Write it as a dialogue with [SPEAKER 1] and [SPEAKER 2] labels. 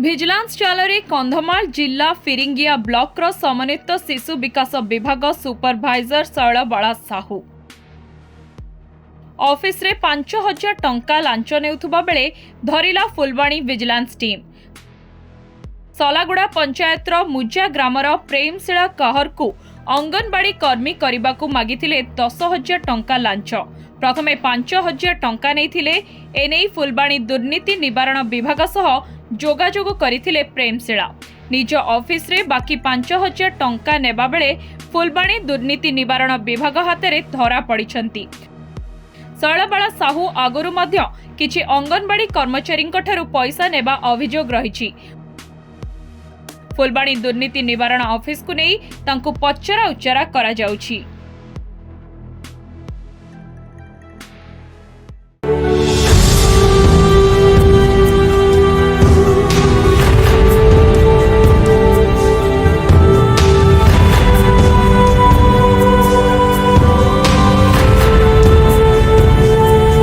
[SPEAKER 1] Vigilance ଚାଲରେ Kandhamal ଜିଲ୍ଲା ଫିରିଙ୍ଗିଆ ବ୍ଲକର ସମନ୍ୱିତ ଶିଶୁ ବିକାଶ ବିଭାଗ ସୁପରଭାଇଜର ଶୈଳବାଳା ସାହୁ ଅଫିସରେ 5,000 ଟଙ୍କା ଲାଞ୍ଚ ନେଉଥିବା ବେଳେ ଧରିଲା ଫୁଲବାଣୀ ଭିଜିଲାନ୍ସ ଟିମ୍। ସଲାଗୁଡ଼ା ପଞ୍ଚାୟତର ମୁଜା ଗ୍ରାମର ପ୍ରେମଶୀଳା କହରକୁ ଅଙ୍ଗନବାଡ଼ି କର୍ମୀ କରିବାକୁ ମାଗିଥିଲେ 10,000 ଟଙ୍କା ଲାଞ୍ଚ। ପ୍ରଥମେ 5,000 ଟଙ୍କା ନେଇଥିଲେ। ଏନେଇ ଫୁଲବାଣୀ ଦୁର୍ନୀତି ନିବାରଣ ବିଭାଗ ସହ ଯୋଗାଯୋଗ କରିଥିଲେ ପ୍ରେମଶୀଳା। ନିଜ ଅଫିସରେ ବାକି 5,000 ଟଙ୍କା ନେବା ବେଳେ ଫୁଲବାଣୀ ଦୁର୍ନୀତି ନିବାରଣ ବିଭାଗ ହାତରେ ଧରା ପଡ଼ିଛନ୍ତି। ଶୈଳବାଳା ସାହୁ ଆଗରୁ ମଧ୍ୟ କିଛି ଅଙ୍ଗନବାଡ଼ି କର୍ମଚାରୀଙ୍କଠାରୁ ପଇସା ନେବା ଅଭିଯୋଗ ରହିଛି। ଫୁଲବାଣୀ ଦୁର୍ନୀତି ନିବାରଣ ଅଫିସକୁ ନେଇ ତାଙ୍କୁ ପଚରା ଉଚରା କରାଯାଉଛି।